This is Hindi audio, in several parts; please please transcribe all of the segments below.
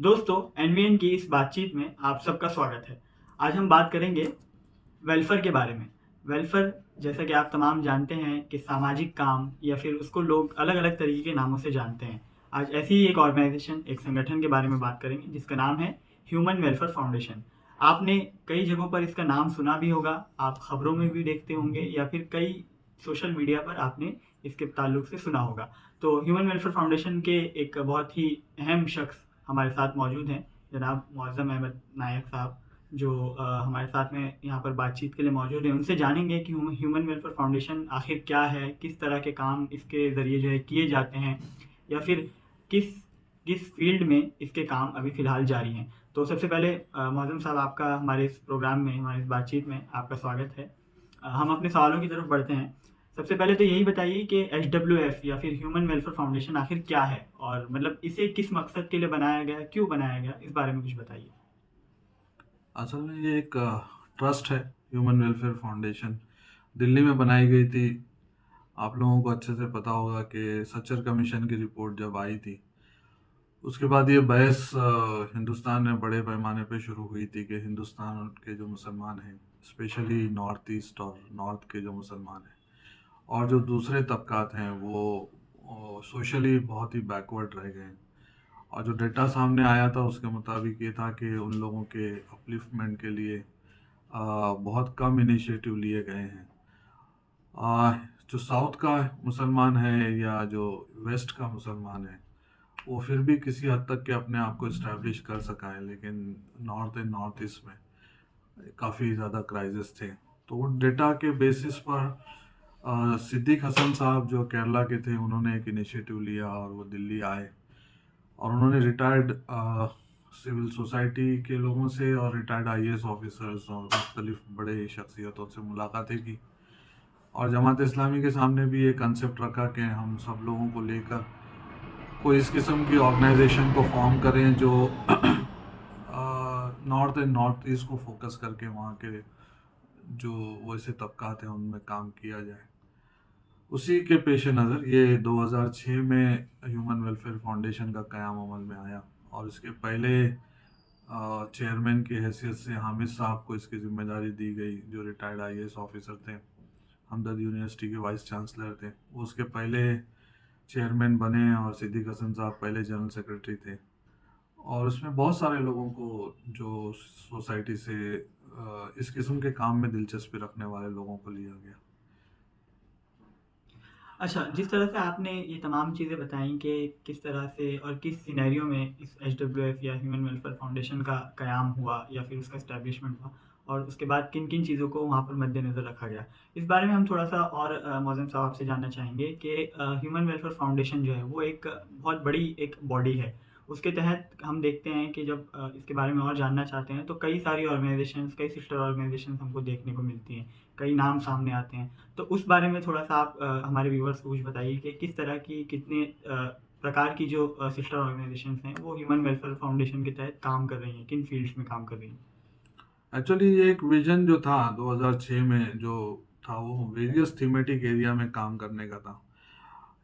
दोस्तों, एनवीएन की इस बातचीत में आप सबका स्वागत है। आज हम बात करेंगे वेलफेयर के बारे में। वेलफेयर, जैसा कि आप तमाम जानते हैं कि सामाजिक काम या फिर उसको लोग अलग-अलग तरीके के नामों से जानते हैं। आज ऐसी ही एक ऑर्गेनाइजेशन, एक संगठन के बारे में बात करेंगे जिसका नाम है ह्यूमन वेलफेयर फाउंडेशन। आपने कई जगहों पर इसका नाम सुना भी होगा, आप खबरों में भी देखते होंगे या फिर कई सोशल मीडिया पर आपने इसके ताल्लुक से सुना होगा। तो ह्यूमन वेलफेयर फाउंडेशन के एक बहुत ही अहम शख्स हमारे साथ मौजूद हैं, जनाब मुअज़्ज़म अहमद नायक साहब, जो हमारे साथ में यहाँ पर बातचीत के लिए मौजूद हैं। उनसे जानेंगे कि ह्यूमन वेलफेयर फाउंडेशन आखिर क्या है, किस तरह के काम इसके ज़रिए जो है किए जाते हैं, या फिर किस किस फील्ड में इसके काम अभी फ़िलहाल जारी हैं। तो सबसे पहले मुअज़्ज़म साहब, आपका हमारे इस प्रोग्राम में, हमारी इस बातचीत में आपका स्वागत है। हम अपने सवालों की तरफ बढ़ते हैं। सबसे पहले तो यही बताइए कि एचडब्ल्यूएफ या फिर ह्यूमन वेलफेयर फाउंडेशन आखिर क्या है, और मतलब इसे किस मकसद के लिए बनाया गया, क्यों बनाया गया, इस बारे में कुछ बताइए। असल में ये एक ट्रस्ट है। ह्यूमन वेलफेयर फाउंडेशन दिल्ली में बनाई गई थी। आप लोगों को अच्छे से पता होगा कि सच्चर कमीशन की रिपोर्ट जब आई थी, उसके बाद ये बहस हिंदुस्तान में बड़े पैमाने पे शुरू हुई थी कि हिंदुस्तान के जो मुसलमान हैं, स्पेशली नॉर्थ ईस्ट और नॉर्थ के जो मुसलमान हैं और जो दूसरे तबकात हैं, वो सोशली बहुत ही बैकवर्ड रह गए हैं। और जो डेटा सामने आया था उसके मुताबिक ये था कि उन लोगों के अपलिफ्टमेंट के लिए बहुत कम इनिशिएटिव लिए गए हैं। आ, जो साउथ का मुसलमान है या जो वेस्ट का मुसलमान है, वो फिर भी किसी हद तक के अपने आप को इस्टेब्लिश कर सका है, लेकिन नॉर्थ एंड नॉर्थ ईस्ट में काफ़ी ज़्यादा क्राइसिस थे। तो वो डेटा के बेसिस पर सिद्दीक हसन साहब जो केरला के थे, उन्होंने एक इनिशिएटिव लिया और वो दिल्ली आए और उन्होंने रिटायर्ड सिविल सोसाइटी के लोगों से और रिटायर्ड आईएएस ऑफिसर्स और मुख्तलिफ बड़े शख्सियतों से मुलाकातें की और जमात इस्लामी के सामने भी ये कंसेप्ट रखा कि हम सब लोगों को लेकर कोई इस किस्म की ऑर्गेनाइजेशन को फॉर्म करें जो नॉर्थ एंड नॉर्थ ईस्ट को फोकस करके वहाँ के जो वैसे तबकात हैं उनमें काम किया जाए। उसी के पेश नज़र ये 2006 में ह्यूमन वेलफेयर फाउंडेशन का क़याम अमल में आया और इसके पहले चेयरमैन की हैसियत से हामिद साहब को इसकी ज़िम्मेदारी दी गई, जो रिटायर्ड आईएएस ऑफिसर थे, हमदर्द यूनिवर्सिटी के वाइस चांसलर थे। वो उसके पहले चेयरमैन बने और सिद्दीक हसन साहब पहले जनरल सेक्रेटरी थे। और उसमें बहुत सारे लोगों को, जो सोसाइटी से इस किस्म के काम में दिलचस्पी रखने वाले लोगों को लिया गया। अच्छा, जिस तरह से आपने ये तमाम चीज़ें बताई कि किस तरह से और किस सिनेरियो में इस एचडब्ल्यूएफ या ह्यूमन वेलफेयर फाउंडेशन का क़याम हुआ या फिर उसका एस्टेब्लिशमेंट हुआ, और उसके बाद किन-किन चीज़ों को वहाँ पर मद्देनज़र रखा गया। इस बारे में हम थोड़ा-सा और मुअज़्ज़म साहब आपसे जानना चाहेंगे कि ह्यूमन वेलफेयर फाउंडेशन जो है वो एक बहुत बड़ी एक बॉडी है। उसके तहत हम देखते हैं कि जब इसके बारे में और जानना चाहते हैं तो कई सारी ऑर्गेनाइज़ेशंस, कई सिस्टर ऑर्गेनाइज़ेशंस हमको देखने को मिलती हैं, कई नाम सामने आते हैं। तो उस बारे में थोड़ा-सा आप हमारे व्यूअर्स को कुछ बताइए कि किस तरह की, कितने प्रकार की जो सिस्टर ऑर्गेनाइज़ेशंस हैं वो ह्यूमन वेलफेयर फाउंडेशन के तहत काम कर रही हैं, किन फ़ील्ड्स में काम कर रही हैं? एक्चुअली ये एक विजन जो था 2006 में जो था, वो वेरियस थीमेटिक एरिया में काम करने का था।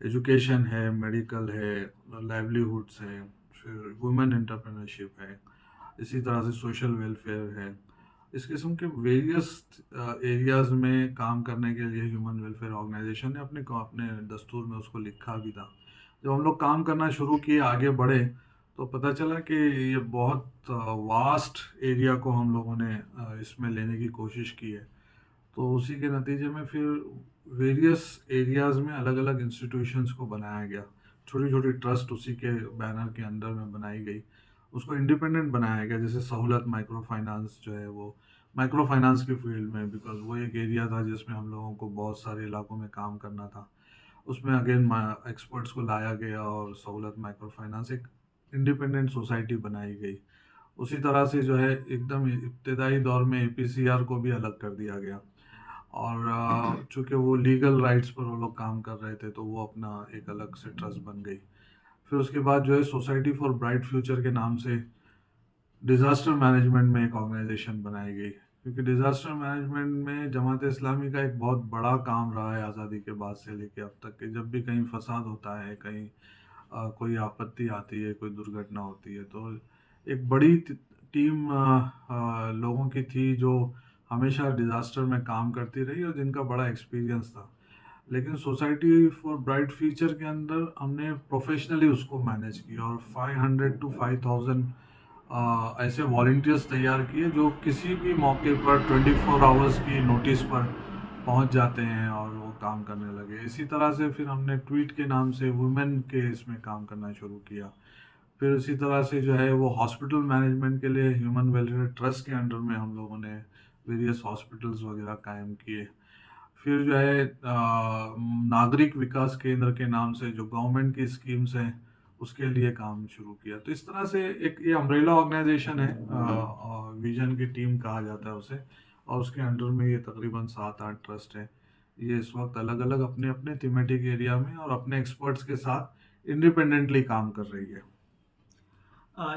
एजुकेशन है, मेडिकल है, लाइवलीहुड्स है, फिर वुमेन एंटरप्रेन्योरशिप है, इसी तरह से सोशल वेलफेयर है। इस किस्म के वेरियस एरियाज़ में काम करने के लिए ह्यूमन वेलफेयर ऑर्गेनाइजेशन ने अपने दस्तूर में उसको लिखा भी था। जब हम लोग काम करना शुरू किए, आगे बढ़े, तो पता चला कि ये बहुत वास्ट एरिया को हम लोगों ने इसमें लेने की कोशिश की है। तो उसी के नतीजे में फिर वेरियस एरियाज़ में अलग अलग इंस्टीट्यूशंस को बनाया गया। छोटी छोटी ट्रस्ट उसी के बैनर के अंडर में बनाई गई। उसको इंडिपेंडेंट बनाया गया। जैसे सहूलत माइक्रो फाइनेंस जो है, वो माइक्रो फाइनेंस की फील्ड में, बिकॉज वो एक एरिया था जिसमें हम लोगों को बहुत सारे इलाकों में काम करना था। उसमें अगेन एक्सपर्ट्स को लाया गया और सहूलत माइक्रो फाइनेंस एक इंडिपेंडेंट सोसाइटी बनाई गई। उसी तरह से जो है, एकदम इब्तदाई दौर में एपीसीआर को भी अलग कर दिया गया और चूंकि वो लीगल राइट्स पर वो लोग काम कर रहे थे, तो वो अपना एक अलग से ट्रस्ट बन गई। फिर उसके बाद जो है, सोसाइटी फॉर ब्राइट फ्यूचर के नाम से डिज़ास्टर मैनेजमेंट में एक ऑर्गेनाइजेशन बनाई गई, क्योंकि डिज़ास्टर मैनेजमेंट में जमात इस्लामी का एक बहुत बड़ा काम रहा है आज़ादी के बाद से लेकर अब तक के। जब भी कहीं फसाद होता है, कहीं कोई आपत्ति आती है, कोई दुर्घटना होती है, तो एक बड़ी टीम लोगों की थी जो हमेशा डिज़ास्टर में काम करती रही और जिनका बड़ा एक्सपीरियंस था। लेकिन सोसाइटी फॉर ब्राइट फ्यूचर के अंदर हमने प्रोफेशनली उसको मैनेज किया और 500 टू 5000 ऐसे वॉलंटियर्स तैयार किए जो किसी भी मौके पर 24 आवर्स की नोटिस पर पहुंच जाते हैं और वो काम करने लगे। इसी तरह से फिर हमने ट्वीट के नाम से वुमेन के इसमें काम करना शुरू किया। फिर उसी तरह से जो है वो हॉस्पिटल मैनेजमेंट के लिए ह्यूमन वेलफेयर ट्रस्ट के अंडर में हम लोगों ने वेरियस हॉस्पिटल्स वगैरह कायम किए। फिर जो है नागरिक विकास केंद्र के नाम से जो गवर्नमेंट की स्कीम्स हैं उसके लिए काम शुरू किया। तो इस तरह से एक ये अम्ब्रेला ऑर्गेनाइजेशन है, विजन की टीम कहा जाता है उसे, और उसके अंडर में ये तकरीबन 7-8 ट्रस्ट है। ये इस वक्त अलग अलग अपने अपने थीमेटिक एरिया में और अपने एक्सपर्ट्स के साथ इंडिपेंडेंटली काम कर रही है।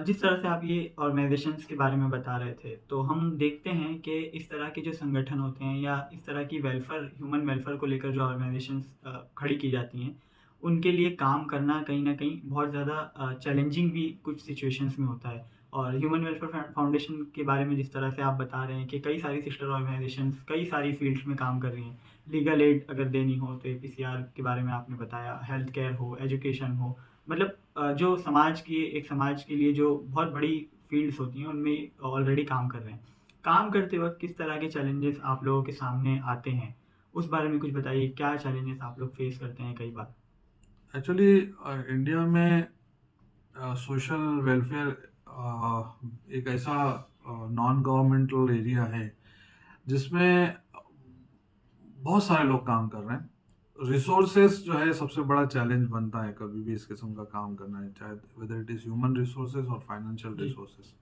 जिस तरह से आप ये ऑर्गेनाइजेशंस के बारे में बता रहे थे, तो हम देखते हैं कि इस तरह के जो संगठन होते हैं या इस तरह की वेलफेयर ह्यूमन वेलफेयर को लेकर जो ऑर्गेनाइजेशंस खड़ी की जाती हैं, उनके लिए काम करना कहीं न कहीं बहुत ज़्यादा चैलेंजिंग भी कुछ सिचुएशंस में होता है। और ह्यूमन वेलफेयर फाउंडेशन के बारे में जिस तरह से आप बता रहे हैं कि कई सारी सिस्टर ऑर्गेनाइजेशंस कई सारी फील्ड्स में काम कर रही हैं। लीगल एड अगर देनी हो तो एपीसीआर के बारे में आपने बताया, हेल्थ केयर हो, एजुकेशन हो, मतलब जो समाज की एक समाज के लिए जो बहुत बड़ी फील्ड्स होती हैं उनमें ऑलरेडी काम कर रहे हैं। काम करते वक्त किस तरह के चैलेंजेस आप लोगों के सामने आते हैं, उस बारे में कुछ बताइए। क्या चैलेंजेस आप लोग फेस करते हैं कई बार? एक्चुअली इंडिया में सोशल वेलफेयर एक ऐसा नॉन गवर्नमेंटल एरिया है जिसमें बहुत सारे लोग काम कर रहे हैं। रिसोर्सेस जो है सबसे बड़ा चैलेंज बनता है कभी भी इस किस्म का काम करना है, चाहे whether it is human resources और फाइनेंशियल जी। रिसोर्सेज।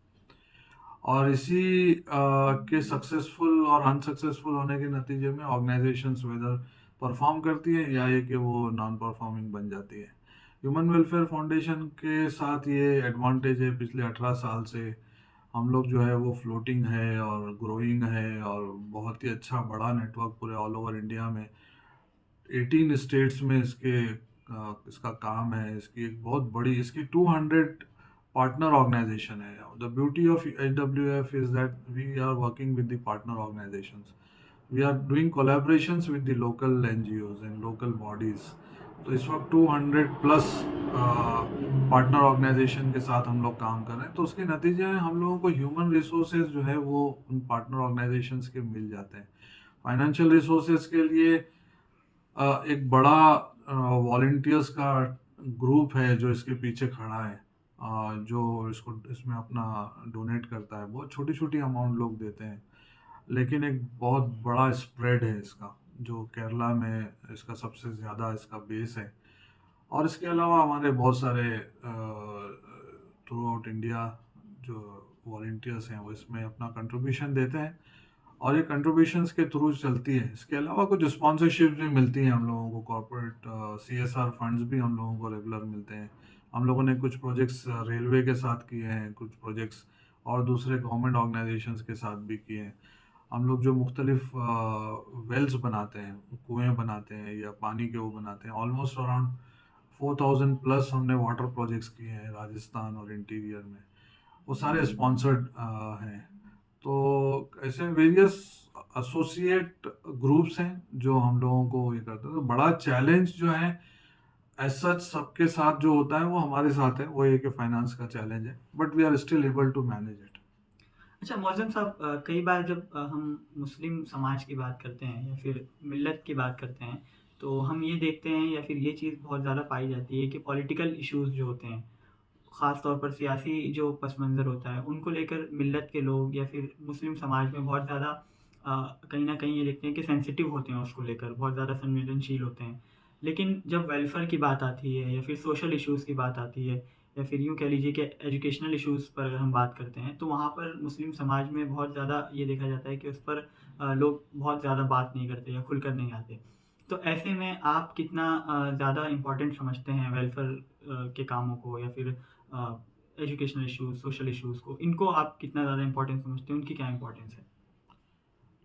और इसी के सक्सेसफुल और अनसक्सेसफुल होने के नतीजे में ऑर्गेनाइजेशंस वेदर परफॉर्म करती है या ये कि वो नॉन परफॉर्मिंग बन जाती है। ह्यूमन वेलफेयर फाउंडेशन के साथ ये एडवांटेज है, पिछले 18 साल से हम लोग जो है वो फ्लोटिंग है और ग्रोइंग है और बहुत ही अच्छा बड़ा नेटवर्क पूरे ऑल ओवर इंडिया में 18 स्टेट्स में इसका काम है। इसकी एक बहुत बड़ी, इसकी 200 partner organization है। The beauty of HWF is that we are working with the partner organizations. We are doing collaborations with the local NGOs and local bodies. तो इस वक्त 200 प्लस पार्टनर ऑर्गेनाइजेशन के साथ हम लोग काम कर रहे हैं। तो उसके नतीजे में हम लोगों को ह्यूमन रिसोर्सेज जो है वो उन पार्टनर ऑर्गेनाइजेशंस के मिल जाते हैं। फाइनेंशियल रिसोर्सेज के लिए एक बड़ा वॉलंटियर्स का ग्रुप है जो इसके पीछे खड़ा है, जो इसको इसमें अपना डोनेट करता है। बहुत छोटी छोटी अमाउंट लोग देते हैं, लेकिन एक बहुत बड़ा स्प्रेड है इसका, जो केरला में इसका सबसे ज़्यादा इसका बेस है। और इसके अलावा हमारे बहुत सारे थ्रू आउट इंडिया जो वॉलंटियर्स हैं वो इसमें अपना कंट्रीब्यूशन देते हैं और ये कंट्रीब्यूशंस के थ्रू चलती है। इसके अलावा कुछ स्पॉन्सरशिप भी मिलती हैं हम लोगों को, कॉर्पोरेट CSR फंड्स भी हम लोगों को रेगुलर मिलते हैं। हम लोगों ने कुछ प्रोजेक्ट्स रेलवे के साथ किए हैं, कुछ प्रोजेक्ट्स और दूसरे गवर्नमेंट ऑर्गेनाइजेशंस के साथ भी किए हैं। हम लोग जो मुख्तलिफ वेल्स बनाते हैं, कुएं बनाते हैं या पानी के वो बनाते हैं, ऑलमोस्ट अराउंड 4000 प्लस हमने वाटर प्रोजेक्ट्स किए हैं राजस्थान और इंटीरियर में। वो सारे स्पॉन्सर्ड हैं। तो ऐसे वेरियस एसोसिएट ग्रुप्स हैं जो हम लोगों को ये करते हैं। तो बड़ा चैलेंज जो है एज सच सबके साथ जो होता है वो हमारे साथ है, वो ये कि फाइनेंस का चैलेंज है, but we are still able to manage it. अच्छा मौज़म साहब, कई बार जब हम मुस्लिम समाज की बात करते हैं या फिर मिल्लत की बात करते हैं, तो हम ये देखते हैं या फिर ये चीज़ बहुत ज़्यादा पाई जाती है कि पॉलिटिकल इश्यूज़ जो होते हैं, ख़ास तौर पर सियासी जो पस मंज़र होता है, उनको लेकर मिल्लत के लोग या फिर मुस्लिम समाज में बहुत ज़्यादा कहीं न कहीं ये देखते हैं कि सेंसिटिव होते हैं उसको लेकर, बहुत ज़्यादा संवेदनशील होते हैं। लेकिन जब वेलफेयर की बात आती है या फिर सोशल इश्यूज़ की बात आती है या फिर यूँ कह लीजिए कि एजुकेशनल इश्यूज़ पर अगर हम बात करते हैं, तो वहाँ पर मुस्लिम समाज में बहुत ज़्यादा ये देखा जाता है कि उस पर लोग बहुत ज़्यादा बात नहीं करते या खुलकर नहीं आते। तो ऐसे में आप कितना ज़्यादा इम्पोर्टेंट समझते हैं वेलफेयर के कामों को या फिर एजुकेशनल इश्यूज़, सोशल इश्यूज़ को, इनको आप कितना ज़्यादा इम्पोर्टेंट समझते हैं? उनकी क्या इम्पोर्टेंस है?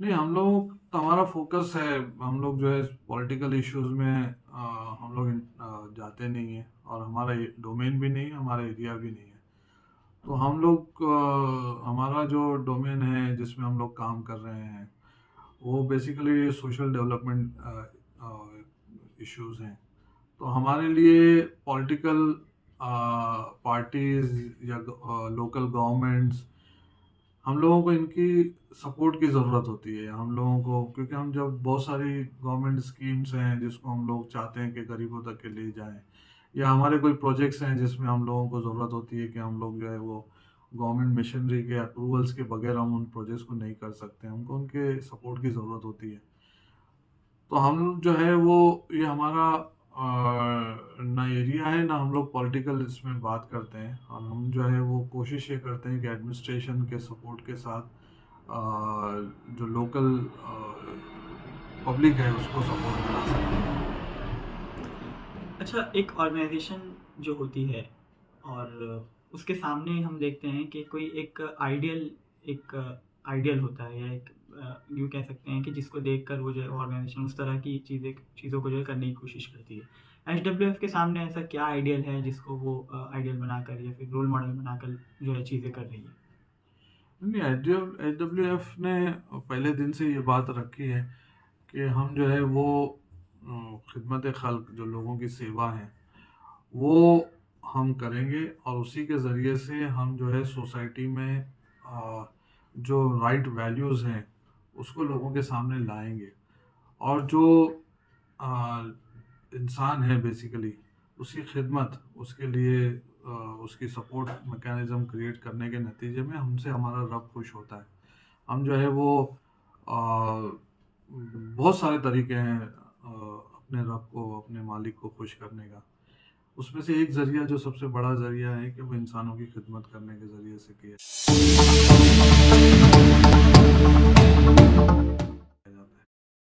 नहीं, हम लोग तो हमारा फोकस है, हम लोग जो है पॉलिटिकल इश्यूज में हम लोग जाते नहीं हैं और हमारा डोमेन भी नहीं है, हमारा एरिया भी नहीं है। तो हम लोग हमारा जो डोमेन है जिसमें हम लोग काम कर रहे हैं वो बेसिकली सोशल डेवलपमेंट इश्यूज हैं। तो हमारे लिए पॉलिटिकल पार्टीज या लोकल गवर्नमेंट्स, हम लोगों को इनकी सपोर्ट की ज़रूरत होती है हम लोगों को, क्योंकि हम जब बहुत सारी गवर्नमेंट स्कीम्स हैं जिसको हम लोग चाहते हैं कि गरीबों तक के लिए जाएं, या हमारे कोई प्रोजेक्ट्स हैं जिसमें हम लोगों को ज़रूरत होती है कि हम लोग जो है वो गवर्नमेंट मिशनरी के अप्रूवल्स के बगैर हम उन प्रोजेक्ट्स को नहीं कर सकते, हमको उनके सपोर्ट की ज़रूरत होती है। तो हम जो है वो ये हमारा ना एरिया है ना हम लोग पॉलिटिकल इसमें बात करते हैं, और हम जो है वो कोशिश ये करते हैं कि एडमिनिस्ट्रेशन के सपोर्ट के साथ जो लोकल पब्लिक है उसको सपोर्ट करा सकते हैं। अच्छा, एक ऑर्गेनाइजेशन जो होती है और उसके सामने हम देखते हैं कि कोई एक आइडियल होता है, या एक यूँ कह सकते हैं कि जिसको देखकर वो जो है ऑर्गेनाइजेशन उस तरह की चीज़ों को जो है करने की कोशिश करती है। एसडब्ल्यूएफ के सामने ऐसा क्या आइडियल है जिसको वो आइडियल बनाकर या फिर रोल मॉडल बनाकर जो है चीज़ें कर रही है? नहीं, एच डब्ल्यू एफ ने पहले दिन से ये बात रखी है कि हम जो है वो खिदमत खल्क, जो लोगों की सेवा है वो हम करेंगे, और उसी के ज़रिए से हम जो है सोसाइटी में जो राइट वैल्यूज़ हैं उसको लोगों के सामने लाएंगे, और जो आ, इंसान है बेसिकली उसकी खिदमत, उसके लिए उसकी सपोर्ट मैकेनिज़्म क्रिएट करने के नतीजे में हमसे हमारा रब खुश होता है। हम जो है वो बहुत सारे तरीके हैं अपने रब को, अपने मालिक को खुश करने का। उसमें से एक ज़रिया, जो सबसे बड़ा ज़रिया है, कि वो इंसानों की खिदमत करने के ज़रिए से किया।